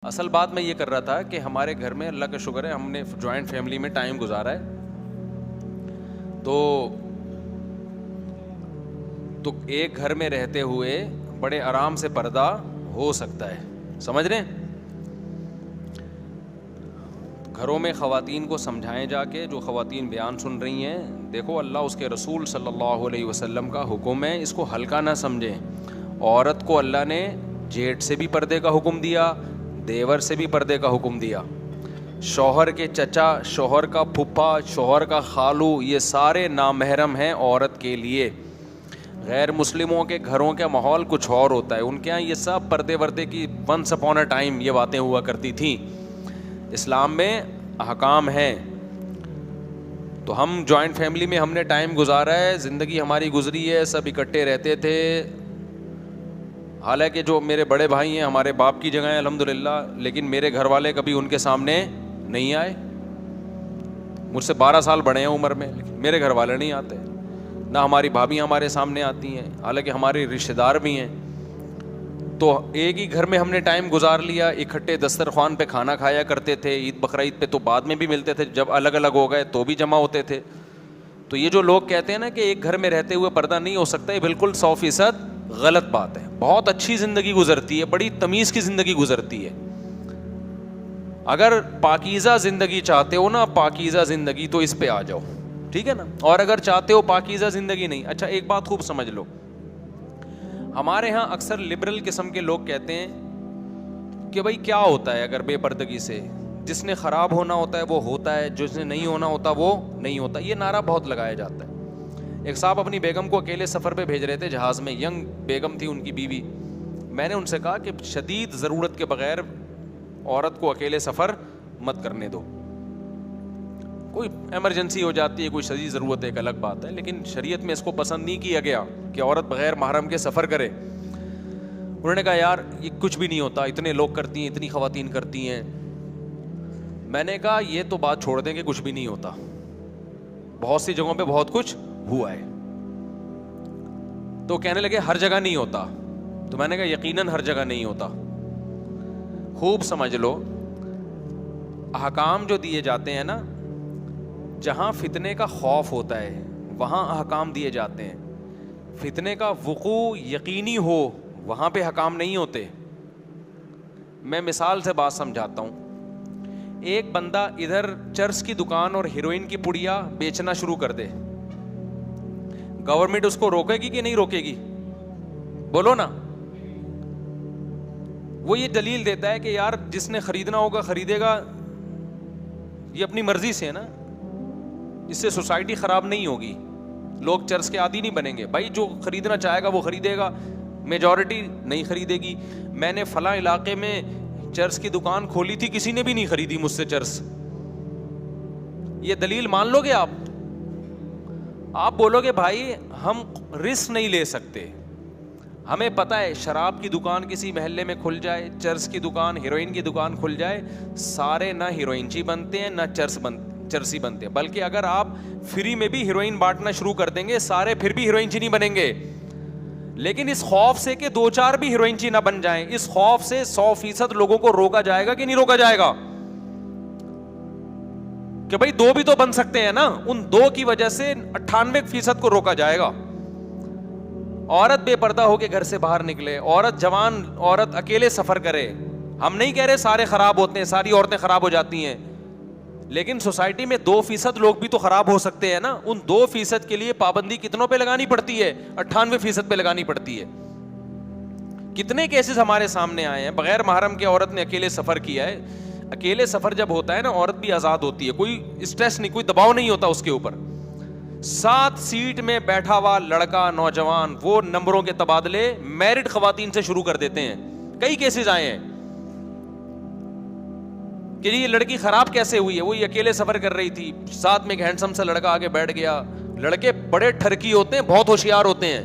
اصل بات میں یہ کر رہا تھا کہ ہمارے گھر میں اللہ کا شکر ہے ہم نے جوائنٹ فیملی میں ٹائم گزارا ہے، تو ایک گھر میں رہتے ہوئے بڑے آرام سے پردہ ہو سکتا ہے، سمجھ رہے ہیں؟ گھروں میں خواتین کو سمجھائیں جا کے، جو خواتین بیان سن رہی ہیں، دیکھو اللہ اس کے رسول صلی اللہ علیہ وسلم کا حکم ہے، اس کو ہلکا نہ سمجھیں۔ عورت کو اللہ نے جیٹ سے بھی پردے کا حکم دیا، دیور سے بھی پردے کا حکم دیا، شوہر کے چچا، شوہر کا پھپھا، شوہر کا خالو، یہ سارے نامحرم ہیں عورت کے لیے۔ غیر مسلموں کے گھروں کا ماحول کچھ اور ہوتا ہے، ان کے ہاں یہ سب پردے وردے کی ونس اپون اے ٹائم یہ باتیں ہوا کرتی تھیں۔ اسلام میں احکام ہیں، تو ہم جوائنٹ فیملی میں ہم نے ٹائم گزارا ہے، زندگی ہماری گزری ہے، سب اکٹھے رہتے تھے۔ حالانکہ جو میرے بڑے بھائی ہیں ہمارے باپ کی جگہ ہیں الحمدللہ، لیکن میرے گھر والے کبھی ان کے سامنے نہیں آئے۔ مجھ سے 12 سال بڑے ہیں عمر میں، لیکن میرے گھر والے نہیں آتے، نہ ہماری بھابیاں ہمارے سامنے آتی ہیں، حالانکہ ہمارے رشتہ دار بھی ہیں۔ تو ایک ہی گھر میں ہم نے ٹائم گزار لیا، اکٹھے دسترخوان پہ کھانا کھایا کرتے تھے، عید بقرعید پہ تو بعد میں بھی ملتے تھے، جب الگ الگ ہو گئے تو بھی جمع ہوتے تھے۔ تو یہ جو لوگ کہتے ہیں نا کہ ایک گھر میں رہتے ہوئے پردہ نہیں ہو سکتا، یہ بالکل 100% غلط بات ہے۔ بہت اچھی زندگی گزرتی ہے، بڑی تمیز کی زندگی گزرتی ہے۔ اگر پاکیزہ زندگی چاہتے ہو نا، پاکیزہ زندگی، تو اس پہ آ جاؤ، ٹھیک ہے نا؟ اور اگر چاہتے ہو پاکیزہ زندگی نہیں، اچھا ایک بات خوب سمجھ لو، ہمارے ہاں اکثر لبرل قسم کے لوگ کہتے ہیں کہ بھائی کیا ہوتا ہے اگر بے پردگی سے، جس نے خراب ہونا ہوتا ہے وہ ہوتا ہے، جس نے نہیں ہونا ہوتا وہ نہیں ہوتا۔ یہ نعرہ بہت لگایا جاتا ہے۔ ایک صاحب اپنی بیگم کو اکیلے سفر پہ بھیج رہے تھے جہاز میں، ینگ بیگم تھی ان کی بیوی۔ میں نے ان سے کہا کہ شدید ضرورت کے بغیر عورت کو اکیلے سفر مت کرنے دو، کوئی ایمرجنسی ہو جاتی ہے، کوئی شدید ضرورت ہے، ایک الگ بات ہے، لیکن شریعت میں اس کو پسند نہیں کیا گیا کہ عورت بغیر محرم کے سفر کرے۔ انہوں نے کہا یار یہ کچھ بھی نہیں ہوتا، اتنے لوگ کرتی ہیں، اتنی خواتین کرتی ہیں۔ میں نے کہا یہ تو بات چھوڑ دیں کہ کچھ بھی نہیں ہوتا، بہت سی جگہوں پہ بہت کچھ ہوا ہے۔ تو کہنے لگے ہر جگہ نہیں ہوتا، تو میں نے کہا یقیناً ہر جگہ نہیں ہوتا۔ خوب سمجھ لو، احکام جو دیے جاتے ہیں نا، جہاں فتنے کا خوف ہوتا ہے وہاں احکام دیے جاتے ہیں، فتنے کا وقوع یقینی ہو وہاں پہ احکام نہیں ہوتے۔ میں مثال سے بات سمجھاتا ہوں۔ ایک بندہ ادھر چرس کی دکان اور ہیروئن کی پڑیا بیچنا شروع کر دے، گورنمنٹ اس کو روکے گی کہ نہیں روکے گی؟ بولو نا۔ وہ یہ دلیل دیتا ہے کہ یار جس نے خریدنا ہوگا خریدے گا، یہ اپنی مرضی سے ہے نا، اس سے سوسائٹی خراب نہیں ہوگی، لوگ چرس کے عادی نہیں بنیں گے۔ بھائی جو خریدنا چاہے گا وہ خریدے گا، میجورٹی نہیں خریدے گی۔ میں نے فلاں علاقے میں چرس کی دکان کھولی تھی، کسی نے بھی نہیں خریدی مجھ سے چرس، یہ دلیل مان لو گے آپ؟ آپ بولو گے بھائی ہم رسک نہیں لے سکتے، ہمیں پتہ ہے شراب کی دکان کسی محلے میں کھل جائے، چرس کی دکان، ہیروئن کی دکان کھل جائے، سارے نہ ہیروئنچی بنتے ہیں نہ چرسی بنتے ہیں، بلکہ اگر آپ فری میں بھی ہیروئن بانٹنا شروع کر دیں گے، سارے پھر بھی ہیروئنچی نہیں بنیں گے۔ لیکن اس خوف سے کہ 2-4 بھی ہیروئنچی نہ بن جائیں، اس خوف سے 100% لوگوں کو روکا جائے گا کہ نہیں روکا جائے گا؟ کہ بھائی 2 بھی تو بن سکتے ہیں نا، ان 2 کی وجہ سے 98% کو روکا جائے گا۔ عورت بے پردہ ہو کے گھر سے باہر نکلے، عورت جوان عورت اکیلے سفر کرے۔ ہم نہیں کہہ رہے سارے خراب ہوتے ہیں، ساری عورتیں خراب ہو جاتی ہیں، لیکن سوسائٹی میں 2% لوگ بھی تو خراب ہو سکتے ہیں نا۔ ان 2% کے لیے پابندی کتنوں پہ لگانی پڑتی ہے؟ 98% پہ لگانی پڑتی ہے۔ کتنے کیسز ہمارے سامنے آئے ہیں، بغیر محرم کے عورت نے اکیلے سفر کیا ہے۔ اکیلے سفر جب ہوتا ہے نا، عورت بھی آزاد ہوتی ہے، کوئی اسٹریس نہیں، کوئی دباؤ نہیں ہوتا اس کے اوپر۔ 7 سیٹ میں بیٹھا ہوا لڑکا نوجوان وہ نمبروں کے تبادلے میرڈ خواتین سے شروع کر دیتے ہیں۔ کئی کیسز آئے ہیں کہ یہ لڑکی خراب کیسے ہوئی ہے، وہ اکیلے سفر کر رہی تھی، ساتھ میں ایک ہینڈسم سا لڑکا آگے بیٹھ گیا۔ لڑکے بڑے ٹھرکی ہوتے ہیں، بہت ہوشیار ہوتے ہیں۔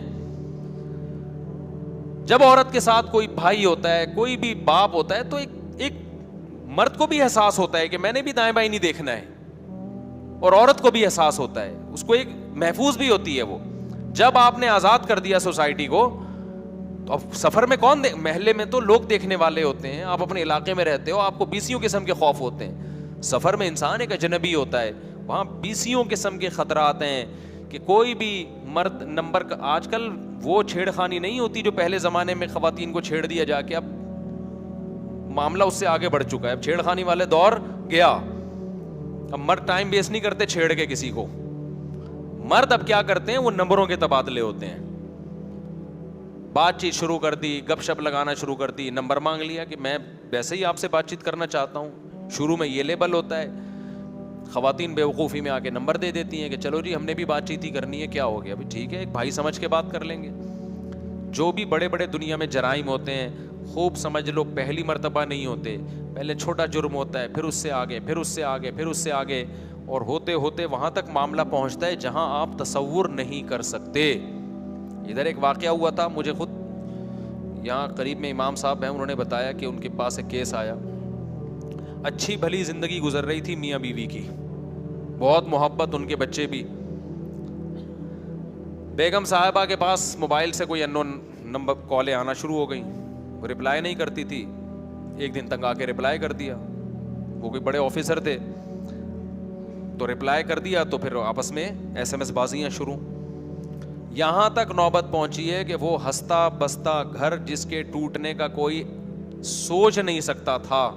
جب عورت کے ساتھ کوئی بھائی ہوتا ہے، کوئی بھی باپ ہوتا ہے، تو ایک مرد کو بھی احساس ہوتا ہے کہ میں نے بھی دائیں بائیں نہیں دیکھنا ہے، اور عورت کو بھی احساس ہوتا ہے، اس کو ایک محفوظ بھی ہوتی ہے وہ۔ جب آپ نے آزاد کر دیا سوسائٹی کو، تو اب سفر میں کون محلے میں تو لوگ دیکھنے والے ہوتے ہیں, آپ اپنے علاقے میں رہتے ہو, آپ کو بیسیوں قسم کے خوف ہوتے ہیں. سفر میں انسان ایک اجنبی ہوتا ہے, وہاں بیسیوں قسم کے خطرات ہیں کہ کوئی بھی مرد نمبر کا, آج کل وہ چھیڑ خانی نہیں ہوتی جو پہلے زمانے میں خواتین کو چھیڑ دیا جا کے, اب معاملہ اس سے آگے بڑھ چکا ہے, اب چھیڑ خانی والے دور گیا, اب مرد ٹائم ویسٹ نہیں کرتے چھیڑ کے کسی کو. مرد اب کیا کرتے ہیں, وہ نمبروں کے تبادلے ہوتے ہیں, بات چیت شروع کر دی, گپ شپ لگانا شروع کر دی, نمبر مانگ لیا کہ میں ویسے ہی آپ سے بات چیت کرنا چاہتا ہوں. شروع میں یہ لیبل ہوتا ہے, خواتین بے وقوفی میں آ کے نمبر دے دیتی ہیں کہ چلو جی ہم نے بھی بات چیت ہی کرنی ہے, کیا ہو گیا, ابھی ٹھیک ہے ایک بھائی سمجھ کے بات کر لیں گے. جو بھی بڑے بڑے دنیا میں جرائم ہوتے ہیں, خوب سمجھ لو پہلی مرتبہ نہیں ہوتے, پہلے چھوٹا جرم ہوتا ہے, پھر اس سے آگے, پھر اس سے آگے, پھر اس سے آگے, اور ہوتے ہوتے وہاں تک معاملہ پہنچتا ہے جہاں آپ تصور نہیں کر سکتے. ادھر ایک واقعہ ہوا تھا, مجھے خود یہاں قریب میں امام صاحب ہیں, انہوں نے بتایا کہ ان کے پاس ایک کیس آیا, اچھی بھلی زندگی گزر رہی تھی میاں بیوی کی, بہت محبت, ان کے بچے بھی. بیگم صاحبہ کے پاس موبائل سے کوئی انون نمبر کالیں آنا شروع ہو گئی, وہ رپلائی نہیں کرتی تھی. ایک دن تک آ کے رپلائی کر دیا, وہ کوئی بڑے آفیسر تھے, تو رپلائی کر دیا, تو پھر آپس میں ایس ایم ایس بازیاں شروع. یہاں تک نوبت پہنچی ہے کہ وہ ہنستا بستا گھر جس کے ٹوٹنے کا کوئی سوچ نہیں سکتا تھا,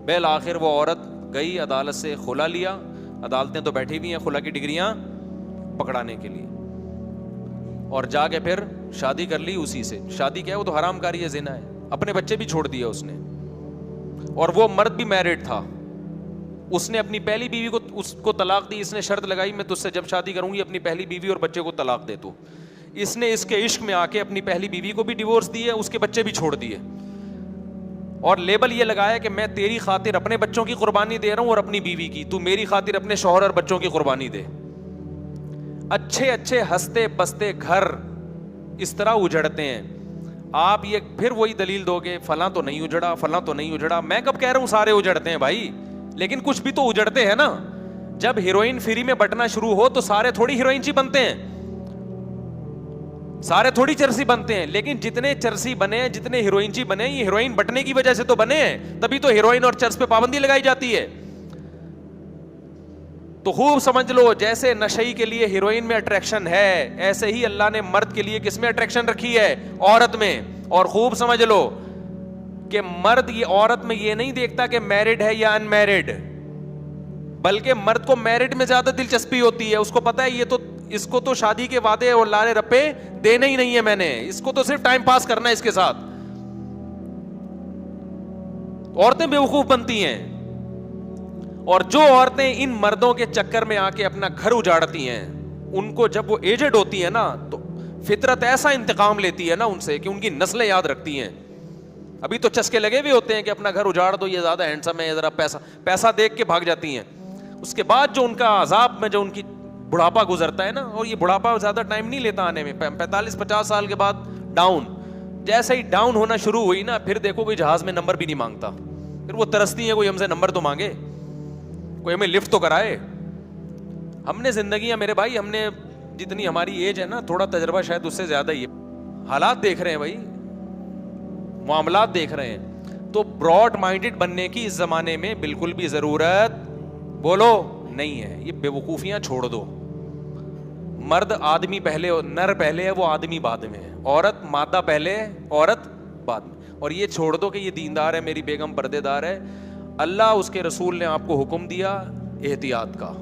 بالآخر وہ عورت گئی عدالت سے خلا لیا. عدالتیں تو بیٹھی ہوئی ہیں خلا کی ڈگریاں پکڑانے کے لیے, اور جا کے پھر شادی کر لی اسی سے. شادی کیا ہے, وہ تو حرام کاری ہے, زنا ہے, اپنے بچے بھی چھوڑ دیے اس نے. اور وہ مرد بھی میرڈ تھا, اس نے اپنی پہلی بیوی کو اس کو طلاق دی. اس نے شرط لگائی میں تجھ سے جب شادی کروں گی اپنی پہلی بیوی اور بچے کو طلاق دے. تو اس نے اس کے عشق میں آ کے اپنی پہلی بیوی کو بھی ڈیورس دی ہے, اس کے بچے بھی چھوڑ دیے, اور لیبل یہ لگایا کہ میں تیری خاطر اپنے بچوں کی قربانی دے رہا ہوں اور اپنی بیوی کی, تو میری خاطر اپنے شوہر اور بچوں کی قربانی دے. اچھے اچھے ہنستے بستے گھر اس طرح اجڑتے ہیں. آپ یہ پھر وہی دلیل دو گے فلاں تو نہیں اجڑا, فلاں تو نہیں اجڑا. میں کب کہہ رہا ہوں سارے اجڑتے ہیں بھائی, لیکن کچھ بھی تو اجڑتے ہیں نا. جب ہیروئن فری میں بٹنا شروع ہو تو سارے تھوڑی ہیروئن چی بنتے ہیں, سارے تھوڑی چرسی بنتے ہیں. لیکن جتنے چرسی بنے ہیں, جتنے ہیروئن چی بنے ہیں, یہ ہیروئن بٹنے کی وجہ سے تو بنے ہیں, تبھی تو ہیروئن اور چرس پہ پابندی لگائی جاتی ہے. تو خوب سمجھ لو, جیسے نشئی کے لیے ہیروئن میں اٹریکشن ہے, ایسے ہی اللہ نے مرد کے لیے کس میں اٹریکشن رکھی ہے, عورت میں. اور خوب سمجھ لو کہ مرد یہ عورت میں یہ نہیں دیکھتا کہ میرڈ ہے یا ان میرڈ, بلکہ مرد کو میرڈ میں زیادہ دلچسپی ہوتی ہے. اس کو پتا ہے یہ تو اس کو تو شادی کے وعدے اور لارے رپے دینے ہی نہیں ہے میں نے, اس کو تو صرف ٹائم پاس کرنا ہے اس کے ساتھ. عورتیں بیوقوف بنتی ہیں, اور جو عورتیں ان مردوں کے چکر میں آ کے اپنا گھر اجاڑتی ہیں, ان کو جب وہ ایجڈ ہوتی ہیں نا, تو فطرت ایسا انتقام لیتی ہے نا ان سے کہ ان کی نسلیں یاد رکھتی ہیں. ابھی تو چسکے لگے ہوئے ہوتے ہیں کہ اپنا گھر اجاڑ دو, یہ زیادہ ہینڈسم ہے, ذرا پیسہ دیکھ کے بھاگ جاتی ہیں. اس کے بعد جو ان کا عذاب میں جو ان کی بڑھاپا گزرتا ہے نا, اور یہ بڑھاپا زیادہ ٹائم نہیں لیتا آنے میں, 45-50 سال کے بعد ڈاؤن. جیسے ہی ڈاؤن ہونا شروع ہوئی نا, پھر دیکھو کوئی جہاز میں نمبر بھی نہیں مانگتا, پھر وہ ترستی ہیں کوئی ہم سے نمبر تو مانگے, کوئی ہمیں لفٹ تو کرائے. ہم نے زندگیاں میرے بھائی, ہم نے جتنی ہماری ایج ہے نا, تھوڑا تجربہ شاید اس سے زیادہ ہی ہے. حالات دیکھ رہے ہیں بھائی, معاملات دیکھ رہے ہیں. تو براڈ مائنڈڈ بننے کی اس زمانے میں بالکل بھی ضرورت بولو نہیں ہے. یہ بے وقوفیاں چھوڑ دو. مرد آدمی پہلے, نر پہلے ہے, وہ آدمی بعد میں ہے. عورت مادہ پہلے, عورت بعد میں. اور یہ چھوڑ دو کہ یہ دیندار ہے, میری بیگم پردے دار ہے. اللہ اس کے رسول نے آپ کو حکم دیا احتیاط کا,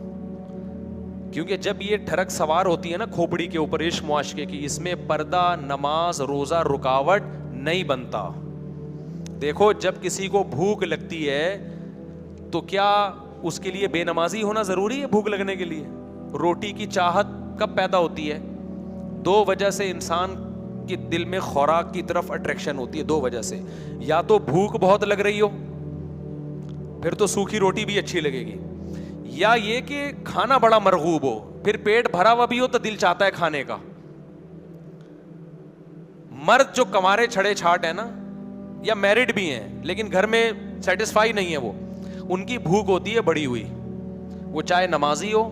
کیونکہ جب یہ ٹھڑک سوار ہوتی ہے نا کھوپڑی کے اوپر عشق معاشقے کی, اس میں پردہ, نماز, روزہ رکاوٹ نہیں بنتا. دیکھو جب کسی کو بھوک لگتی ہے تو کیا اس کے لیے بے نمازی ہونا ضروری ہے؟ بھوک لگنے کے لیے روٹی کی چاہت کب پیدا ہوتی ہے؟ 2 وجہ سے انسان کے دل میں خوراک کی طرف اٹریکشن ہوتی ہے, 2 وجہ سے. یا تو بھوک بہت لگ رہی ہو, پھر تو سوکھی روٹی بھی اچھی لگے گی, یا یہ کہ کھانا بڑا مرغوب ہو, پھر پیٹ بھرا ہوا بھی ہو تو دل چاہتا ہے کھانے کا. مرد جو کمارے چھڑے چھاٹ ہے نا, یا میرڈ بھی ہیں لیکن گھر میں سیٹسفائی نہیں ہے, وہ ان کی بھوک ہوتی ہے بڑی ہوئی. وہ چاہے نمازی ہو,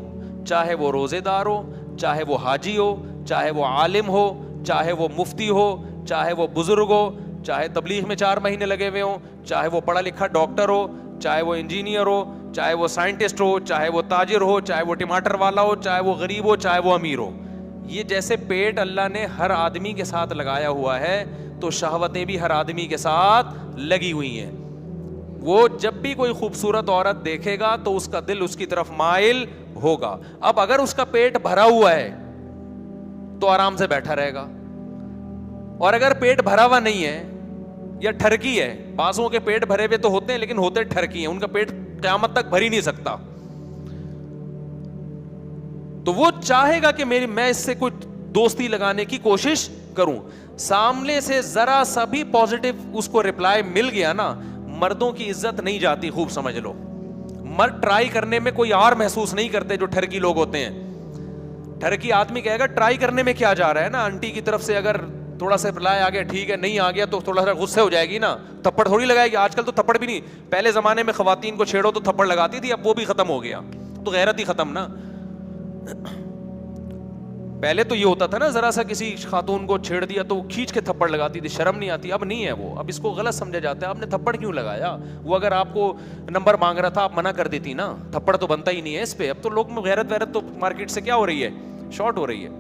چاہے وہ روزے دار ہو, چاہے وہ حاجی ہو, چاہے وہ عالم ہو, چاہے وہ مفتی ہو, چاہے وہ بزرگ ہو, چاہے تبلیغ میں 4 مہینے لگے ہوئے ہوں, چاہے وہ پڑھا لکھا ڈاکٹر ہو, چاہے وہ انجینئر ہو, چاہے وہ سائنٹسٹ ہو, چاہے وہ تاجر ہو, چاہے وہ ٹماٹر والا ہو, چاہے وہ غریب ہو, چاہے وہ امیر ہو. یہ جیسے پیٹ اللہ نے ہر آدمی کے ساتھ لگایا ہوا ہے, تو شہوتیں بھی ہر آدمی کے ساتھ لگی ہوئی ہیں. وہ جب بھی کوئی خوبصورت عورت دیکھے گا تو اس کا دل اس کی طرف مائل ہوگا. اب اگر اس کا پیٹ بھرا ہوا ہے تو آرام سے بیٹھا رہے گا, اور اگر پیٹ بھرا ہوا نہیں ہے یا ٹھرکی ہے, بعضوں کے پیٹ بھرے ہوئے تو ہوتے ہیں لیکن ہوتے ٹھرکی ہیں, ان کا پیٹ قیامت تک بھر ہی نہیں سکتا, تو وہ چاہے گا کہ میں اس سے کوئی دوستی لگانے کی کوشش کروں. سامنے سے ذرا سا بھی پازیٹو اس کو رپلائی مل گیا نا, مردوں کی عزت نہیں جاتی, خوب سمجھ لو. مرد ٹرائی کرنے میں کوئی اور محسوس نہیں کرتے جو ٹھرکی لوگ ہوتے ہیں. ٹھرکی آدمی کہے گا ٹرائی کرنے میں کیا جا رہا ہے نا, آنٹی کی طرف سے اگر تھوڑا سا رپلائی آ گیا ٹھیک ہے, نہیں آ گیا تو تھوڑا سا غصے ہو جائے گی نا, تھپڑ تھوڑی لگائے گی. آج کل تو تھپڑ بھی نہیں, پہلے زمانے میں خواتین کو چھیڑو تو تھپڑ لگاتی تھی, اب وہ بھی ختم ہو گیا, تو غیرت ہی ختم نا. پہلے تو یہ ہوتا تھا نا, ذرا سا کسی خاتون کو چھیڑ دیا تو کھینچ کے تھپڑ لگاتی تھی, شرم نہیں آتی. اب نہیں ہے وہ, اب اس کو غلط سمجھا جاتا ہے. آپ نے تھپڑ کیوں لگایا؟ وہ اگر آپ کو نمبر مانگ رہا تھا آپ منع کر دیتی نا, تھپڑ تو بنتا ہی نہیں ہے اس پہ. اب تو لوگ میں غیرت ویرت تو مارکیٹ سے کیا ہو رہی ہے, شارٹ ہو رہی ہے.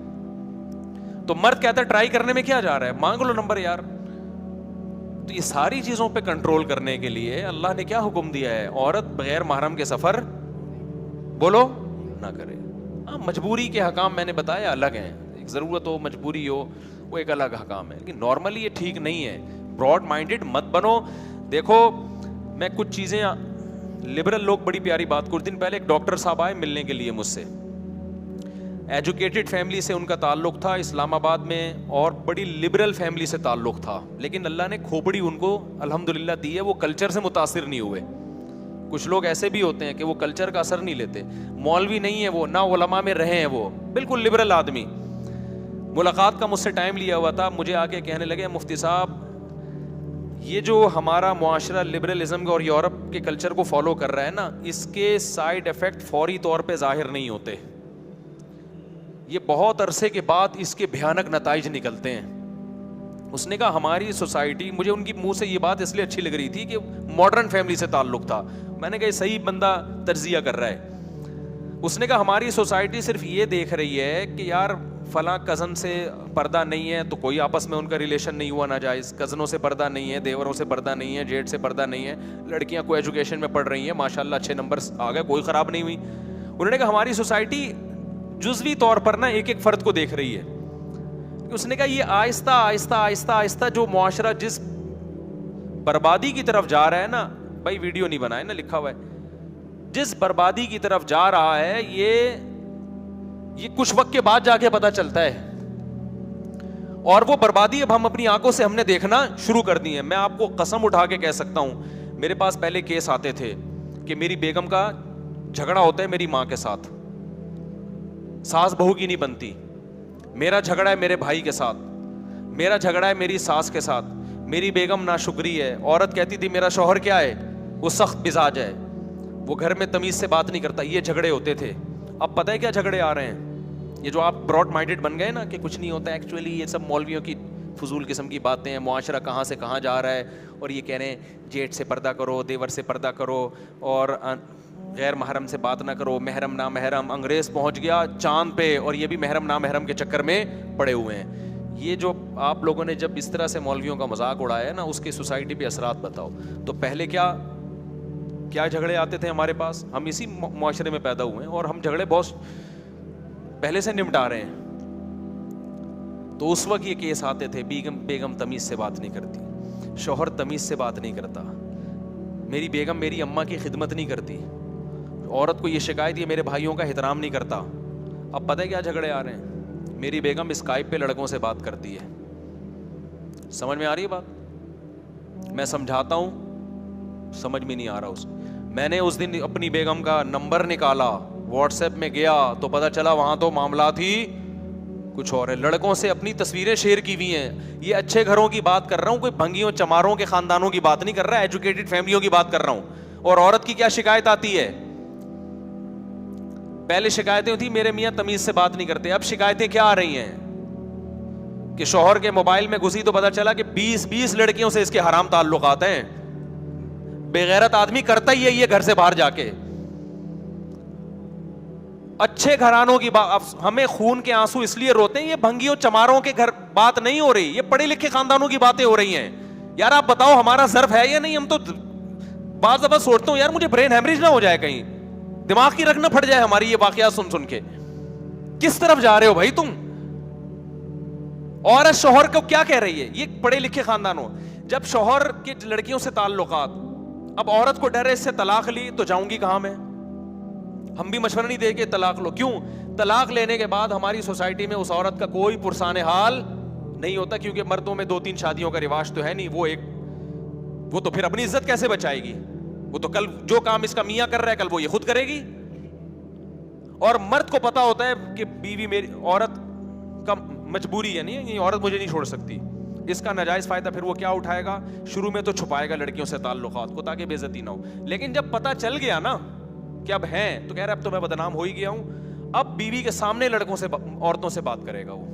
تو مرد کہتا ہے ٹرائی کرنے میں کیا جا رہا ہے, مانگ لو نمبر یار. تو یہ ساری چیزوں پہ کنٹرول کرنے کے لیے اللہ نے کیا حکم دیا ہے, عورت بغیر محرم کے سفر بولو نہ کرے. مجبوری کے حکام میں نے بتایا الگ ہیں, ایک ضرورت ہو مجبوری ہو وہ ایک الگ حکام ہے, لیکن نارملی یہ ٹھیک نہیں ہے. براڈ مائنڈڈ مت بنو. دیکھو میں کچھ چیزیں, لبرل لوگ بڑی پیاری بات, کچھ دن پہلے ایک ڈاکٹر صاحب آئے ملنے کے لیے مجھ سے, ایجوکیٹڈ فیملی سے ان کا تعلق تھا اسلام آباد میں, اور بڑی لبرل فیملی سے تعلق تھا, لیکن اللہ نے کھوپڑی ان کو الحمدللہ دی ہے, وہ کلچر سے متاثر نہیں ہوئے. کچھ لوگ ایسے بھی ہوتے ہیں کہ وہ کلچر کا اثر نہیں لیتے, مولوی نہیں ہے وہ, نہ علماء میں رہے ہیں, وہ بالکل لبرل آدمی. ملاقات کا مجھ سے ٹائم لیا ہوا تھا, مجھے آ کے کہنے لگے مفتی صاحب یہ جو ہمارا معاشرہ لبرلزم اور یورپ کے کلچر کو فالو کر رہا ہے نا, اس کے سائیڈ افیکٹ فوری طور پہ ظاہر نہیں ہوتے, یہ بہت عرصے کے بعد اس کے بھیانک نتائج نکلتے ہیں. اس نے کہا ہماری سوسائٹی, مجھے ان کی منہ سے یہ بات اس لیے اچھی لگ رہی تھی کہ ماڈرن فیملی سے تعلق تھا, میں نے کہا صحیح بندہ تجزیہ کر رہا ہے. اس نے کہا ہماری سوسائٹی صرف یہ دیکھ رہی ہے کہ یار فلاں کزن سے پردہ نہیں ہے تو کوئی آپس میں ان کا ریلیشن نہیں ہوا ناجائز, کزنوں سے پردہ نہیں ہے, دیوروں سے پردہ نہیں ہے, جیٹ سے پردہ نہیں ہے, لڑکیاں کوئی ایجوکیشن میں پڑھ رہی ہیں ماشاءاللہ اچھے نمبرز آ گئے, کوئی خراب نہیں ہوئی. انہوں نے کہا ہماری سوسائٹی جزوی طور پر نا ایک ایک فرد کو دیکھ رہی ہے. اس نے کہا یہ آہستہ آہستہ آہستہ آہستہ جو معاشرہ جس بربادی کی طرف جا رہا ہے نا, بھائی ویڈیو نہیں بنائے نا, لکھا ہوا ہے, جس بربادی کی طرف جا رہا ہے یہ کچھ وقت کے بعد جا کے پتہ چلتا ہے, اور وہ بربادی اب ہم اپنی آنکھوں سے ہم نے دیکھنا شروع کر دی ہے. میں آپ کو قسم اٹھا کے کہہ سکتا ہوں, میرے پاس پہلے کیس آتے تھے کہ میری بیگم کا جھگڑا ہوتا ہے میری ماں کے ساتھ, ساس بہو کی نہیں بنتی, میرا جھگڑا ہے میرے بھائی کے ساتھ, میرا جھگڑا ہے میری ساس کے ساتھ, میری بیگم ناشکری ہے. عورت کہتی تھی میرا شوہر کیا ہے, وہ سخت مزاج ہے, وہ گھر میں تمیز سے بات نہیں کرتا. یہ جھگڑے ہوتے تھے. اب پتہ ہے کیا جھگڑے آ رہے ہیں, یہ جو آپ براڈ مائنڈڈ بن گئے نا کہ کچھ نہیں ہوتا, ایکچولی یہ سب مولویوں کی فضول قسم کی باتیں ہیں, معاشرہ کہاں سے کہاں جا رہا ہے, اور یہ کہہ رہے ہیں جیٹ سے پردہ کرو, دیور سے پردہ کرو, اور غیر محرم سے بات نہ کرو, محرم نا محرم. انگریز پہنچ گیا چاند پہ اور یہ بھی محرم نا محرم کے چکر میں پڑے ہوئے ہیں. یہ جو آپ لوگوں نے جب اس طرح سے مولویوں کا مذاق اڑایا ہے نا, اس کی سوسائٹی پہ اثرات بتاؤ. تو پہلے کیا جھگڑے آتے تھے ہمارے پاس, ہم اسی معاشرے میں پیدا ہوئے ہیں اور ہم جھگڑے بہت پہلے سے نمٹا رہے ہیں. تو اس وقت یہ کیس آتے تھے, بیگم تمیز سے بات نہیں کرتی, شوہر تمیز سے بات نہیں کرتا, میری بیگم میری اماں کی خدمت نہیں کرتی, عورت کو یہ شکایت یہ میرے بھائیوں کا احترام نہیں کرتا. اب پتہ ہے کیا جھگڑے آ رہے ہیں, میری بیگم اسکائپ پہ لڑکوں سے بات کرتی ہے. سمجھ میں آ رہی ہے بات؟ میں سمجھاتا ہوں, سمجھ میں نہیں آ رہا. میں نے اس دن اپنی بیگم کا نمبر نکالا, واٹس ایپ میں گیا تو پتہ چلا وہاں تو معاملات ہی کچھ اور ہے. لڑکوں سے اپنی تصویریں شیئر کی ہوئی ہیں. یہ اچھے گھروں کی بات کر رہا ہوں, کوئی بھنگیوں چماروں کے خاندانوں کی بات نہیں کر رہا, ایجوکیٹڈ فیملیوں کی بات کر رہا ہوں. اور عورت کی کیا شکایت آتی ہے, پہلے شکایتیں ہوتی میرے میاں تمیز سے بات نہیں کرتے, اب شکایتیں کیا آ رہی ہیں کہ شوہر کے موبائل میں گھسی تو پتا چلا کہ 20 لڑکیوں سے اس کے حرام تعلقات ہیں. بے غیرت آدمی کرتا ہی ہے یہ گھر سے باہر جا کے. اچھے گھرانوں کی ہمیں خون کے آنسو اس لیے روتے ہیں, یہ بھنگیوں چماروں کے گھر بات نہیں ہو رہی, یہ پڑھے لکھے خاندانوں کی باتیں ہو رہی ہیں. یار آپ بتاؤ ہمارا ظرف ہے یا نہیں؟ ہم تو بعض دفعہ سوچتا ہوں یار مجھے برین ہیمریج نہ ہو جائے, کہیں دماغ کی رگ نہ پھٹ جائے ہماری یہ واقعات سن کے. کس طرف جا رہے ہو بھائی تم؟ عورت شوہر کو کیا کہہ رہی ہے؟ یہ پڑھے لکھے خاندانوں, جب شوہر کے لڑکیوں سے تعلقات, اب عورت کو ڈر ہے اس سے طلاق لی تو جاؤں گی کہاں میں؟ ہم بھی مشورہ نہیں دے کے طلاق لو. کیوں؟ طلاق لینے کے بعد ہماری سوسائٹی میں اس عورت کا کوئی پرسان حال نہیں ہوتا, کیونکہ مردوں میں 2-3 شادیوں کا رواج تو ہے نہیں. وہ تو پھر اپنی عزت کیسے بچائے گی؟ وہ تو کل جو کام اس کا میاں کر رہا ہے کل وہ یہ خود کرے گی. اور مرد کو پتا ہوتا ہے کہ بیوی میری, عورت کا مجبوری ہے, نہیں یہ عورت مجھے نہیں چھوڑ سکتی. اس کا ناجائز فائدہ پھر وہ کیا اٹھائے گا؟ شروع میں تو چھپائے گا لڑکیوں سے تعلقات کو تاکہ بے عزتی نہ ہو, لیکن جب پتا چل گیا نا کہ اب ہیں تو کہہ رہا اب تو میں بدنام ہو ہی گیا ہوں, اب بیوی کے سامنے لڑکوں سے عورتوں سے بات کرے گا. وہ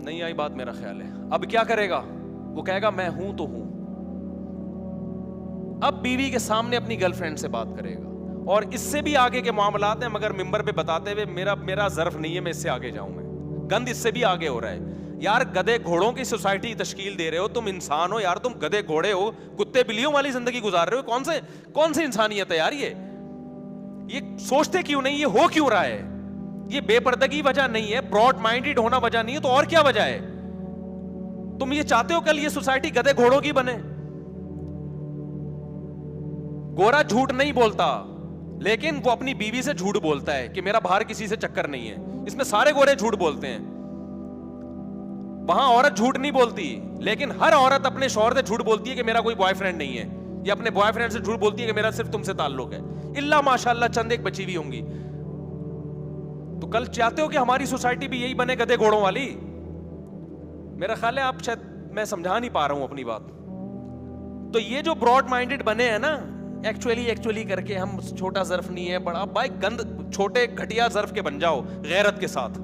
نہیں آئی بات میرا خیال ہے. اب کیا کرے گا؟ وہ کہے گا میں ہوں تو ہوں. اب بیوی کے سامنے اپنی گرل فرینڈ سے بات کرے گا, اور اس سے بھی آگے کے معاملات ہیں, مگر ممبر پہ بتاتے ہوئے میرا ظرف نہیں ہے, میں اس سے آگے جاؤں. میں گند اس سے بھی آگے ہو رہا ہے. یار گدے گھوڑوں کی سوسائٹی تشکیل دے رہے ہو, تم انسان ہو یار, تم گدے گھوڑے ہو, کتے بلیوں والی زندگی گزار رہے ہو. کون سی انسانیت ہے یار؟ یہ سوچتے کیوں نہیں؟ یہ ہو کیوں رہا ہے؟ یہ بے پردگی وجہ نہیں ہے, براڈ مائنڈیڈ ہونا وجہ نہیں ہے, تو اور کیا وجہ ہے؟ تم یہ چاہتے ہو کل یہ سوسائٹی گدے گھوڑوں کی بنے؟ گورا جھوٹ نہیں بولتا, لیکن وہ اپنی بیوی سے جھوٹ بولتا ہے کہ میرا باہر کسی سے چکر نہیں ہے. اس میں سارے گورے جھوٹ بولتے ہیں. وہاں عورت جھوٹ نہیں بولتی, لیکن ہر عورت اپنے شوہر سے جھوٹ بولتی ہے کہ میرا کوئی بوائے فرینڈ نہیں ہے, یا اپنے بوائے فرینڈ سے جھوٹ بولتی ہے کہ میرا صرف تم سے تعلق ہے. اللہ ماشاء اللہ چند ایک بچی بھی ہوں گی. تو کل چاہتے ہو کہ ہماری سوسائٹی بھی یہی بنے گدے گھوڑوں والی؟ میرا خیال ہے آپ شاید میں سمجھا نہیں پا رہا ہوں اپنی بات. تو یہ جو براڈ مائنڈیڈ بنے ہیں نا, ایکچولی کر کے ہم چھوٹا ظرف نہیں ہے بڑا, بھائی گند چھوٹے گھٹیا ظرف کے بن جاؤ, غیرت کے ساتھ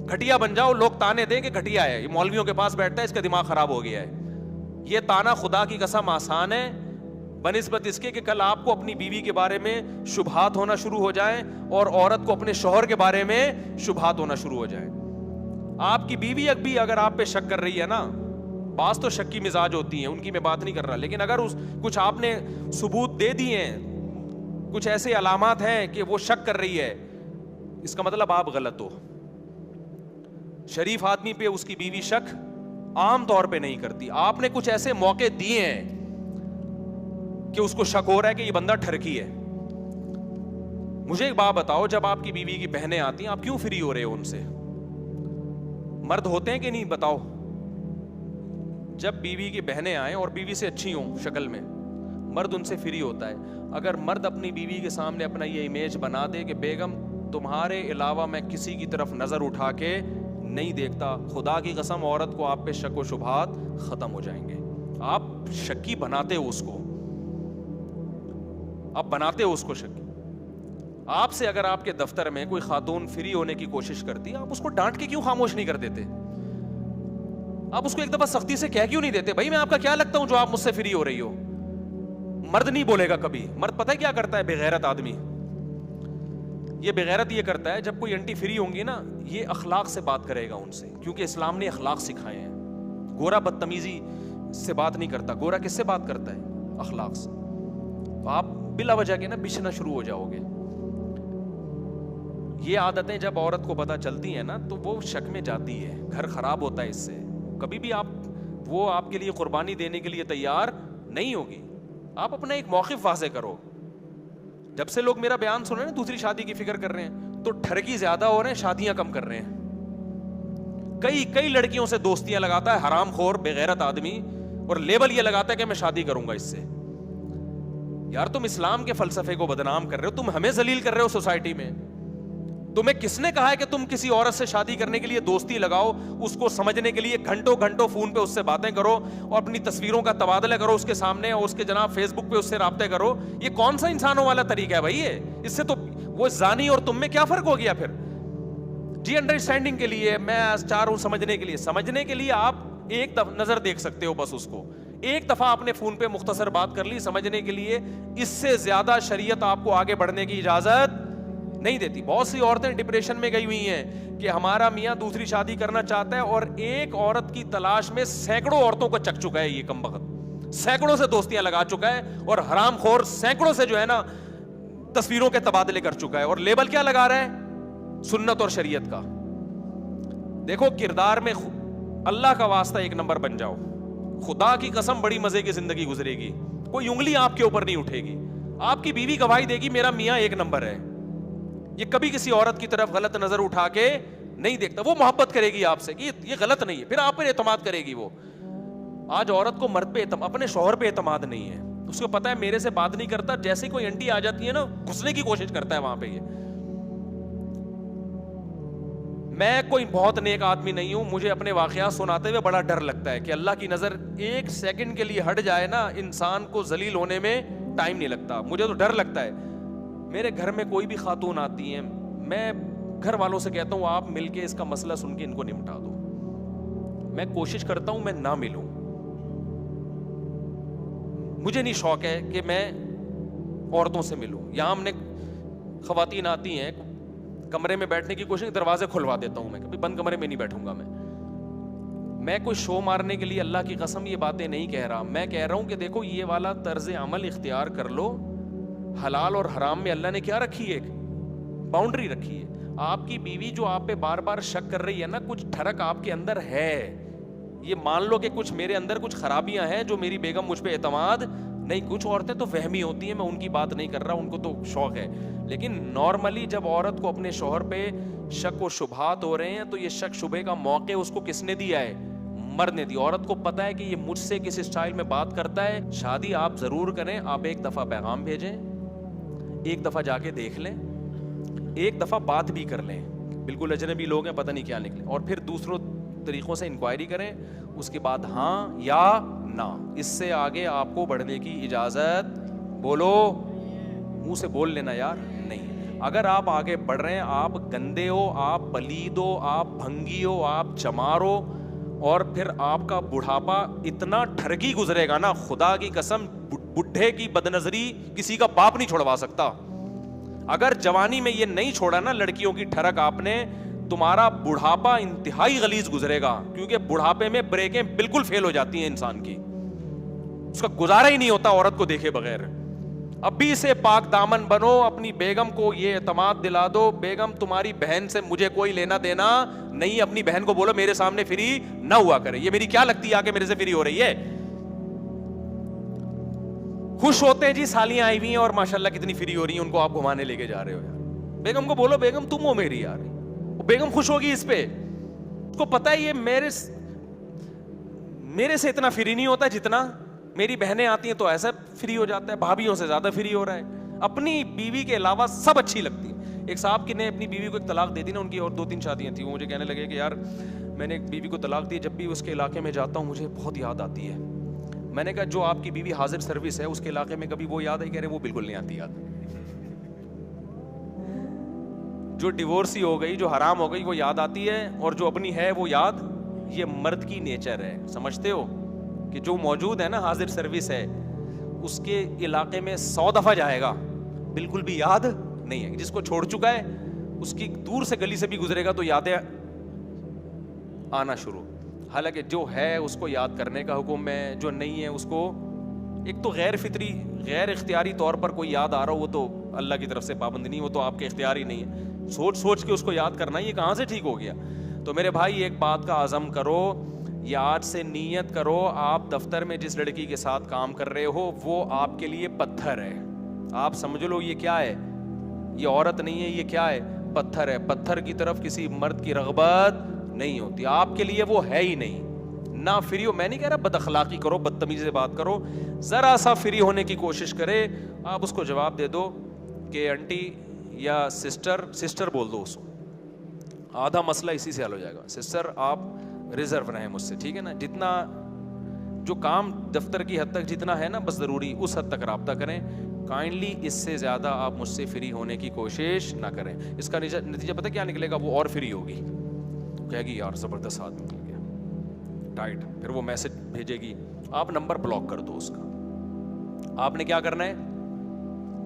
گھٹیا بن جاؤ. لوگ تانے دیں کہ گھٹیا ہے, یہ مولویوں کے پاس بیٹھتا ہے, اس کا دماغ خراب ہو گیا ہے. یہ تانا خدا کی قسم آسان ہے بنسبت اس کے کہ کل آپ کو اپنی بیوی کے بارے میں شبہات ہونا شروع ہو جائیں, اور عورت کو اپنے شوہر کے بارے میں شبہات ہونا شروع ہو جائیں. آپ کی بیوی بھی اگر آپ پہ شک کر رہی ہے نا, بعض تو شک کی مزاج ہوتی ہیں, ان کی میں بات نہیں کر رہا, لیکن اگر کچھ آپ نے ثبوت دے دیے ہیں, کچھ ایسے علامات ہیں کہ وہ شک کر رہی ہے, اس کا مطلب آپ غلط ہو. شریف آدمی پہ اس کی بیوی شک عام طور پہ نہیں کرتی. آپ نے کچھ ایسے موقع دیے ہیں کہ اس کو شک ہو رہا ہے کہ یہ بندہ ٹھرکی ہے. مجھے ایک بات بتاؤ, جب آپ کی بیوی کی بہنیں آتی ہیں آپ کیوں فری ہو رہے ہو ان سے؟ مرد ہوتے ہیں کہ نہیں بتاؤ؟ جب بیوی کی بہنیں آئیں اور بیوی سے اچھی ہوں شکل میں, مرد ان سے فری ہوتا ہے. اگر مرد اپنی بیوی کے سامنے اپنا یہ امیج بنا دے کہ بیگم تمہارے علاوہ میں کسی کی طرف نظر اٹھا کے نہیں دیکھتا, خدا کی قسم عورت کو آپ پہ شک و شبہات ختم ہو جائیں گے. آپ شکی بناتے ہو اس کو, آپ بناتے ہو اس کو شکی. آپ سے اگر آپ کے دفتر میں کوئی خاتون فری ہونے کی کوشش کرتی, آپ اس کو ڈانٹ کے کیوں خاموش نہیں کر دیتے؟ آپ اس کو ایک دفعہ سختی سے کہہ کیوں نہیں دیتے بھائی میں آپ کا کیا لگتا ہوں جو آپ مجھ سے فری ہو رہی ہو؟ مرد نہیں بولے گا کبھی. مرد پتہ ہے کیا کرتا ہے؟ بغیرت آدمی یہ بغیرت یہ کرتا ہے, جب کوئی انٹی فری ہوں گی نا, یہ اخلاق سے بات کرے گا ان سے, کیونکہ اسلام نے اخلاق سکھائے ہیں. گورا بدتمیزی سے بات نہیں کرتا. گورا کس سے بات کرتا ہے؟ اخلاق سے. تو آپ بلا وجہ کے نا بچنا شروع ہو جاؤ گے. یہ عادتیں جب عورت کو پتہ چلتی ہیں نا تو وہ شک میں جاتی ہے, گھر خراب ہوتا ہے اس سے. کبھی بھی وہ آپ کے لیے قربانی دینے کے لیے تیار نہیں ہوگی. آپ اپنا ایک موقف واضح کرو. جب سے لوگ میرا بیان سن رہے ہیں دوسری شادی کی فکر کر رہے ہیں, تو ٹھرکی زیادہ ہو رہے ہیں, شادیاں کم کر رہے ہیں. کئی لڑکیوں سے دوستیاں لگاتا ہے حرام خور بغیرت آدمی, اور لیبل یہ لگاتا ہے کہ میں شادی کروں گا اس سے. یار تم اسلام کے فلسفے کو بدنام کر رہے ہو, تم ہمیں ذلیل کر رہے ہو سوسائٹی میں. تمہیں کس نے کہا ہے کہ تم کسی عورت سے شادی کرنے کے لیے دوستی لگاؤ, اس کو سمجھنے کے لیے گھنٹوں فون پہ اس سے باتیں کرو اور اپنی تصویروں کا تبادلہ کرو اس کے سامنے, اور اس کے جناب فیس بک پہ اس سے رابطے کرو؟ یہ کون سا انسانوں والا طریقہ ہے بھائی؟ اس سے تو وہ زانی اور تم میں کیا فرق ہو گیا پھر؟ جی انڈرسٹینڈنگ کے لیے میں چاہ رہا ہوں سمجھنے کے لیے آپ ایک نظر دیکھ سکتے ہو بس اس کو. ایک دفعہ آپ نے فون پہ مختصر بات کر لی سمجھنے کے لیے, اس سے زیادہ شریعت آپ کو آگے بڑھنے کی اجازت نہیں دیتی. بہت سی عورتیں ڈپریشن میں گئی ہوئی ہیں کہ ہمارا میاں دوسری شادی کرنا چاہتا ہے, اور ایک عورت کی تلاش میں سینکڑوں عورتوں کو چک چکا ہے یہ کمبخت, سینکڑوں سے دوستیاں لگا چکا ہے, اور حرام خور سینکڑوں سے جو ہے نا تصویروں کے تبادلے کر چکا ہے, اور لیبل کیا لگا رہا ہے؟ سنت اور شریعت کا. دیکھو کردار میں اللہ کا واسطہ ایک نمبر بن جاؤ, خدا کی قسم بڑی مزے کی زندگی گزرے گی, کوئی انگلی آپ کے اوپر نہیں اٹھے گی. آپ کی بیوی گواہی دے گی میرا میاں ایک نمبر ہے, یہ کبھی کسی عورت کی طرف غلط نظر اٹھا کے نہیں دیکھتا, وہ محبت کرے گی آپ سے کہ یہ غلط نہیں ہے, پھر آپ پر اعتماد کرے گی. وہ آج عورت کو مرد پہ اپنے شوہر پہ اعتماد نہیں ہے, اس کو پتا ہے میرے سے بات نہیں کرتا, جیسے کوئی انٹی آ جاتی ہے نا گھسنے کی کوشش کرتا ہے وہاں پہ. یہ میں کوئی بہت نیک آدمی نہیں ہوں, مجھے اپنے واقعات سناتے ہوئے بڑا ڈر لگتا ہے کہ اللہ کی نظر ایک سیکنڈ کے لیے ہٹ جائے نا, انسان کو ذلیل ہونے میں ٹائم نہیں لگتا. مجھے تو ڈر لگتا ہے. میرے گھر میں کوئی بھی خاتون آتی ہیں, میں گھر والوں سے کہتا ہوں آپ مل کے اس کا مسئلہ سن کے ان کو نمٹا دو. میں کوشش کرتا ہوں میں نہ ملوں, مجھے نہیں شوق ہے کہ میں عورتوں سے ملوں. یہاں ہم نے خواتین آتی ہیں کمرے میں بیٹھنے کی کوشش, دروازے کھلوا دیتا ہوں میں, کبھی بند کمرے میں نہیں بیٹھوں گا. میں کوئی شو مارنے کے لیے اللہ کی قسم یہ باتیں نہیں کہہ رہا. میں کہہ رہا ہوں کہ دیکھو یہ والا طرز عمل اختیار کر لو. حلال اور حرام میں اللہ نے کیا رکھی ہے؟ ایک باؤنڈری رکھی ہے. آپ کی بیوی جو آپ پہ بار بار شک کر رہی ہے نا, کچھ ٹھڑک آپ کے اندر ہے, یہ مان لو کہ کچھ میرے اندر کچھ خرابیاں ہیں جو میری بیگم مجھ پہ اعتماد نہیں. کچھ عورتیں تو وہمی ہوتی ہیں, میں ان کی بات نہیں کر رہا, ان کو تو شوق ہے, لیکن نارملی جب عورت کو اپنے شوہر پہ شک و شبہات ہو رہے ہیں تو یہ شک شبہ کا موقع اس کو کس نے دیا ہے؟ مرد نے دی. عورت کو پتا ہے کہ یہ مجھ سے کس اسٹائل میں بات کرتا ہے. شادی آپ ضرور کریں, آپ ایک دفعہ پیغام بھیجیں, ایک دفعہ جا کے دیکھ لیں, ایک دفعہ بات بھی کر لیں, بالکل اجنبی لوگ ہیں پتہ نہیں کیا نکلے, اور پھر دوسروں طریقوں سے انکوائری کریں, اس کے بعد ہاں یا نہ. اس سے آگے آپ کو بڑھنے کی اجازت, بولو منہ سے بول لینا یار, نہیں. اگر آپ آگے بڑھ رہے ہیں, آپ گندے ہو, آپ پلید ہو, آپ بھنگی ہو, آپ چمار ہو, اور پھر آپ کا بڑھاپا اتنا ٹھرکی گزرے گا نا, خدا کی قسم بڈھے کی بدنظری کسی کا باپ نہیں چھوڑوا سکتا. اگر جوانی میں یہ نہیں چھوڑا نا لڑکیوں کی ٹھڑک آپ نے, تمہارا بڑھاپا انتہائی غلیظ گزرے گا, کیونکہ بڑھاپے میں بریکیں بالکل فیل ہو جاتی ہیں انسان کی, اس کا گزارا ہی نہیں ہوتا عورت کو دیکھے بغیر. ابھی سے پاک دامن بنو, اپنی بیگم کو یہ اعتماد دلا دو, بیگم تمہاری بہن سے مجھے کوئی لینا دینا نہیں. اپنی بہن کو بولو میرے سامنے فری نہ ہوا کرے, یہ میری کیا لگتی ہے آ کے میرے سے فری ہو رہی ہے. خوش ہوتے ہیں جی سالیاں آئی ہوئی ہیں اور ماشاءاللہ کتنی فری ہو رہی ہیں, ان کو آپ گھمانے لے کے جا رہے ہو یار. بیگم کو بولو بیگم تم ہو میری یار, بیگم خوش ہوگی اس پہ. اس کو پتا ہے یہ میرے سے اتنا فری نہیں ہوتا جتنا میری بہنیں آتی ہیں تو ایسا فری ہو جاتا ہے, بھابھیوں سے زیادہ فری ہو رہا ہے. اپنی بیوی کے علاوہ سب اچھی لگتی ہیں. ایک صاحب کی نے اپنی بیوی کو ایک طلاق دے دی نا, ان کی اور 2-3 شادیاں تھیں. وہ مجھے کہنے لگے کہ یار میں نے ایک بیوی کو طلاق دی, جب بھی اس کے علاقے میں جاتا ہوں مجھے بہت یاد آتی ہے. میں نے کہا جو آپ کی بیوی حاضر سروس ہے اس کے علاقے میں کبھی وہ یاد ہے؟ کہہ رہے وہ بالکل نہیں آتی یاد. جو ڈیورسی ہو گئی, جو حرام ہو گئی وہ یاد آتی ہے, اور جو اپنی ہے وہ یاد. یہ مرد کی نیچر ہے, سمجھتے ہو کہ جو موجود ہے نا حاضر سروس ہے, اس کے علاقے میں 100 دفعہ جائے گا بالکل بھی یاد نہیں ہے. جس کو چھوڑ چکا ہے اس کی دور سے گلی سے بھی گزرے گا تو یادیں آنا شروع. حالانکہ جو ہے اس کو یاد کرنے کا حکم ہے, جو نہیں ہے اس کو, ایک تو غیر فطری غیر اختیاری طور پر کوئی یاد آ رہا ہو وہ تو اللہ کی طرف سے پابند نہیں, وہ تو آپ کے اختیار ہی نہیں ہے. سوچ کے اس کو یاد کرنا یہ کہاں سے ٹھیک ہو گیا. تو میرے بھائی ایک بات کا عزم کرو, یا آج سے نیت کرو, آپ دفتر میں جس لڑکی کے ساتھ کام کر رہے ہو وہ آپ کے لیے پتھر ہے. آپ سمجھ لو یہ کیا ہے, یہ عورت نہیں ہے, یہ کیا ہے؟ پتھر ہے. پتھر کی طرف کسی مرد کی رغبت نہیں ہوتی, آپ کے لیے وہ ہے ہی نہیں. نہ فری ہو, میں نہیں کہہ رہا بد اخلاقی کرو, بدتمیزی سے بات کرو, ذرا سا فری ہونے کی کوشش کرے. آپ اس کو جواب دے دو کہ آنٹی یا سسٹر بول دو اس کو, آدھا مسئلہ اسی سے حل ہو جائے گا. سسٹر آپ ریزرو رہیں مجھ سے, ٹھیک ہے نا, جتنا جو کام دفتر کی حد تک جتنا ہے نا بس ضروری اس حد تک رابطہ کریں. کائنڈلی اس سے زیادہ آپ مجھ سے فری ہونے کی کوشش نہ کریں. اس کا نتیجہ پتہ کیا نکلے گا؟ وہ اور فری ہوگی, کہے گی یار زبردست آدمی مل گیا, ٹائٹ. پھر وہ میسج بھیجے گی, آپ نمبر بلاک کر دو اس کا. آپ نے کیا کرنا ہے؟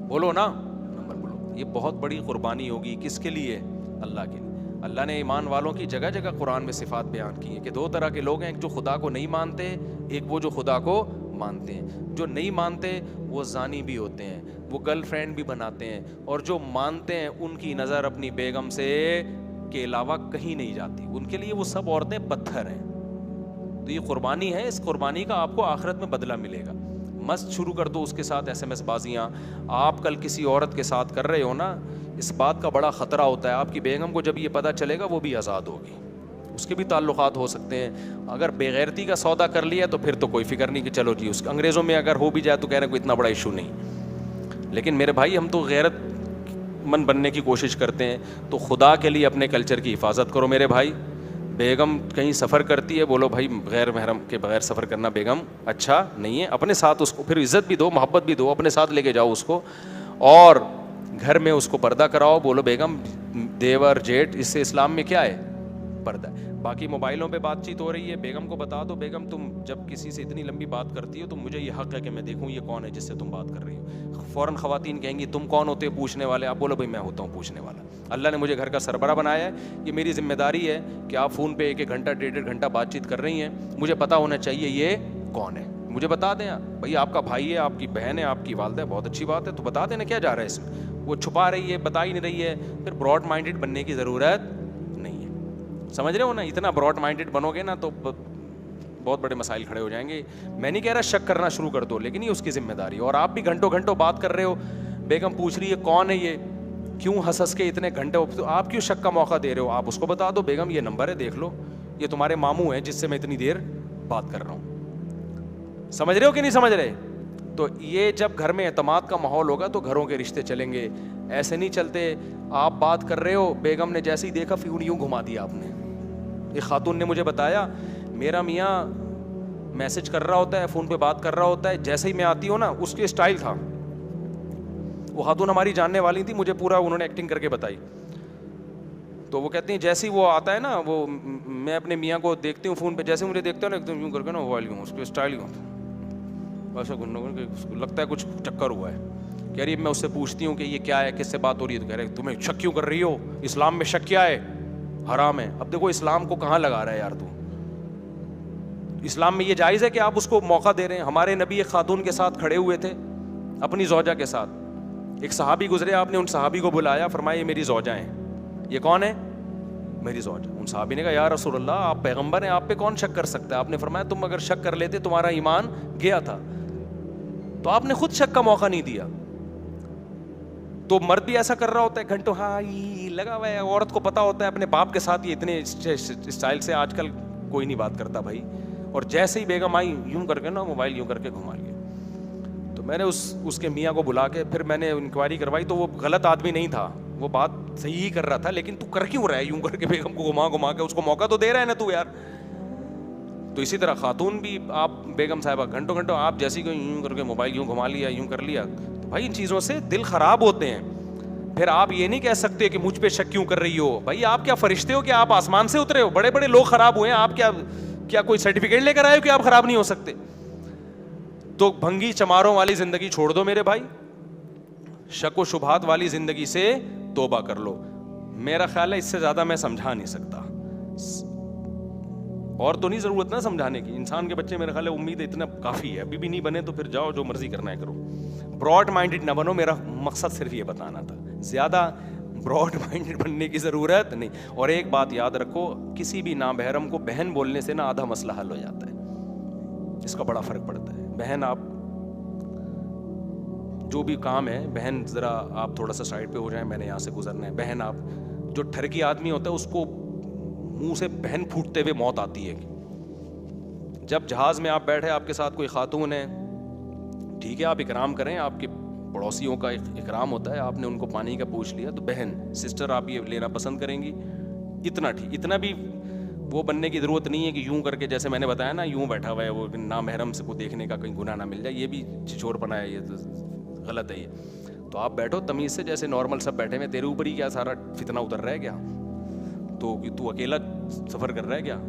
بولو نا, نمبر بولو. یہ بہت بڑی قربانی ہوگی. کس کے لیے؟ اللہ کے لیے. اللہ نے ایمان والوں کی جگہ جگہ قرآن میں صفات بیان کی ہیں کہ دو طرح کے لوگ ہیں, ایک جو خدا کو نہیں مانتے, ایک وہ جو خدا کو مانتے ہیں. جو نہیں مانتے وہ زانی بھی ہوتے ہیں, وہ گرل فرینڈ بھی بناتے ہیں, اور جو مانتے ہیں ان کی نظر اپنی بیگم سے کے علاوہ کہیں نہیں جاتی. ان کے لیے وہ سب عورتیں پتھر ہیں. تو یہ قربانی ہے, اس قربانی کا آپ کو آخرت میں بدلہ ملے گا. مست شروع کر دو اس کے ساتھ SMS بازیاں. آپ کل کسی عورت کے ساتھ کر رہے ہو نا, اس بات کا بڑا خطرہ ہوتا ہے آپ کی بیگم کو جب یہ پتہ چلے گا وہ بھی آزاد ہوگی, اس کے بھی تعلقات ہو سکتے ہیں. اگر بےغیرتی کا سودا کر لیا تو پھر تو کوئی فکر نہیں کہ چلو جی, اس انگریزوں میں اگر ہو بھی جائے تو کہہ رہے ہیں کوئی اتنا بڑا ایشو نہیں. لیکن میرے بھائی ہم تو غیرت مند بننے کی کوشش کرتے ہیں, تو خدا کے لیے اپنے کلچر کی حفاظت کرو میرے بھائی. بیگم کہیں سفر کرتی ہے, بولو بھائی غیر محرم کے بغیر سفر کرنا بیگم اچھا نہیں ہے. اپنے ساتھ اس کو پھر عزت بھی دو, محبت بھی دو, اپنے ساتھ لے کے جاؤ اس کو, اور گھر میں اس کو پردہ کراؤ. بولو بیگم دیور جیٹ, اس سے اسلام میں کیا ہے؟ پردہ ہے. باقی موبائلوں پہ بات چیت ہو رہی ہے, بیگم کو بتا دو بیگم تم جب کسی سے اتنی لمبی بات کرتی ہو تو مجھے یہ حق ہے کہ میں دیکھوں یہ کون ہے جس سے تم بات کر رہی ہو. فوراً خواتین کہیں گی تم کون ہوتے ہو پوچھنے والے؟ آپ بولو بھائی میں ہوتا ہوں پوچھنے والا. اللہ نے مجھے گھر کا سربراہ بنایا ہے, یہ میری ذمہ داری ہے کہ آپ فون پہ 1-1 گھنٹہ 1.5 گھنٹہ بات چیت کر رہی ہیں, مجھے پتا ہونا چاہیے یہ کون ہے. مجھے بتا دیں بھائی آپ کا بھائی ہے, آپ کی بہن ہے, آپ کی والدہ ہے, بہت اچھی بات ہے, تو بتا دینا کیا جا رہا ہے اس میں. وہ چھپا رہی ہے, بتا ہی نہیں رہی ہے, پھر براڈ مائنڈیڈ بننے کی ضرورت نہیں ہے. سمجھ رہے ہو نا؟ اتنا براڈ مائنڈیڈ بنو گے نا تو بہت بڑے مسائل کھڑے ہو جائیں گے. میں نہیں کہہ رہا شک کرنا شروع کر دو, لیکن یہ اس کی ذمہ داری ہے. اور آپ بھی گھنٹوں گھنٹوں بات کر رہے ہو, بیگم پوچھ رہی ہے کون ہے یہ, کیوں ہنس کے اتنے گھنٹے, تو آپ کیوں شک کا موقع دے رہے ہو؟ آپ اس کو بتا دو بیگم یہ نمبر ہے دیکھ لو, یہ تمہارے ماموں ہیں جس سے میں اتنی دیر بات کر رہا ہوں. سمجھ رہے ہو کہ نہیں سمجھ رہے؟ تو یہ جب گھر میں اعتماد کا ماحول ہوگا تو گھروں کے رشتے چلیں گے. ایسے نہیں چلتے. آپ بات کر رہے ہو, بیگم نے جیسے ہی دیکھا یوں گھما دیا آپ نے. ایک خاتون نے مجھے بتایا میرا میاں میسج کر رہا ہوتا ہے, فون پہ بات کر رہا ہوتا ہے, جیسے ہی میں آتی ہوں نا اس کے اسٹائل تھا. وہ خاتون ہماری جاننے والی تھی, مجھے پورا انہوں نے ایکٹنگ کر کے بتائی. تو وہ کہتی ہیں جیسے ہی وہ آتا ہے نا, وہ میں اپنے میاں کو دیکھتی ہوں فون پہ, جیسے مجھے دیکھتا ہوں نا ایک دم یوں کر کے نا موبائل یوں, اس کے اسٹائل یوں, ویسا لگتا ہے کچھ چکر ہوا ہے. کہہ رہی میں اس سے پوچھتی ہوں کہ یہ کیا ہے, کس سے بات ہو رہی ہے, تو کہہ رہے تمہیں شک کیوں کر رہی ہو, اسلام میں شک کیا ہے, حرام ہے. اب دیکھو اسلام کو کہاں لگا رہا ہے یار تو, اسلام میں یہ جائز ہے کہ آپ اس کو موقع دے رہے ہیں. ہمارے نبی ایک خاتون کے ساتھ کھڑے ہوئے تھے اپنی زوجہ کے ساتھ, ایک صحابی گزرے, آپ نے ان صحابی کو بلایا, فرمایا یہ میری زوجہ ہیں. یہ کون ہے؟ میری زوجہ. ان صحابی نے کہا یا رسول اللہ آپ پیغمبر ہیں, آپ پہ کون شک کر سکتا ہے؟ آپ نے فرمایا تم اگر شک کر لیتے تمہارا ایمان گیا تھا. تو آپ نے خود شک کا موقع نہیں دیا. تو مرد بھی ایسا کر رہا ہوتا ہے گھنٹوں, ہاں لگا ہوا ہے. عورت کو پتا ہوتا ہے اپنے باپ کے ساتھ یہ اتنے اسٹائل سے آج کل کوئی نہیں بات کرتا بھائی. اور جیسے ہی بیگم آئی یوں کر کے نا موبائل یوں کر کے گھما لیا. تو میں نے اس کے میاں کو بلا کے پھر میں نے انکوائری کروائی, تو وہ غلط آدمی نہیں تھا, وہ بات صحیح ہی کر رہا تھا, لیکن تو کر کیوں رہا ہے یوں کر کے بیگم کو گھما کے, اس کو موقع تو دے رہا ہے نا تو یار. تو اسی طرح خاتون بھی, آپ بیگم صاحبہ گھنٹوں آپ جیسی کو یوں کر کے موبائل یوں گھما لیا, یوں کر لیا, تو بھائی ان چیزوں سے دل خراب ہوتے ہیں. پھر آپ یہ نہیں کہہ سکتے کہ مجھ پہ شک کیوں کر رہی ہو. بھائی آپ کیا فرشتے ہو کہ آپ آسمان سے اترے ہو؟ بڑے بڑے لوگ خراب ہوئے ہیں, آپ کیا کوئی سرٹیفکیٹ لے کر آئے ہو کہ آپ خراب نہیں ہو سکتے؟ تو بھنگی چماروں والی زندگی چھوڑ دو میرے بھائی, شک و شبہات والی زندگی سے توبہ کر لو. میرا خیال ہے اس سے زیادہ میں سمجھا نہیں سکتا, اور تو نہیں ضرورت نا سمجھانے کی. انسان کے بچے میرے خیال ہے امید ہے اتنا کافی ہے, ابھی بھی نہیں بنے تو پھر جاؤ جو مرضی کرنا ہے کرو. براڈ مائنڈیڈ نہ بنو, میرا مقصد صرف یہ بتانا تھا. زیادہ براڈ مائنڈیڈ بننے کی ضرورت نہیں. اور ایک بات یاد رکھو, کسی بھی نامحرم کو بہن بولنے سے نا آدھا مسئلہ حل ہو جاتا ہے, اس کا بڑا فرق پڑتا ہے. بہن آپ جو بھی کام ہے, بہن ذرا آپ تھوڑا سا سائڈ پہ ہو جائیں, میں نے یہاں سے گزرنا ہے. بہن آپ جو ٹھرکی آدمی ہوتا ہے اس کو منہ سے بہن پھوٹتے ہوئے موت آتی ہے. جب جہاز میں آپ بیٹھے, آپ کے ساتھ کوئی خاتون ہے, ٹھیک ہے آپ اکرام کریں, آپ کے پڑوسیوں کا اکرام ہوتا ہے, آپ نے ان کو پانی کا پوچھ لیا, تو بہن سسٹر آپ یہ لینا پسند کریں گی, اتنا ٹھیک. اتنا بھی وہ بننے کی ضرورت نہیں ہے کہ یوں کر کے جیسے میں نے بتایا نا یوں بیٹھا ہوا ہے وہ نامحرم سے کو دیکھنے کا کہیں گناہ نہ مل جائے, یہ بھی چچور پنا ہے, یہ تو غلط ہے یہ. تو آپ بیٹھو تمیز سے جیسے نارمل سب بیٹھے ہوئے, تیرے اوپر ہی کیا سارا فتنہ اتر رہا ہے کیا؟ تو اکیلا سفر کر رہا ہے کیا؟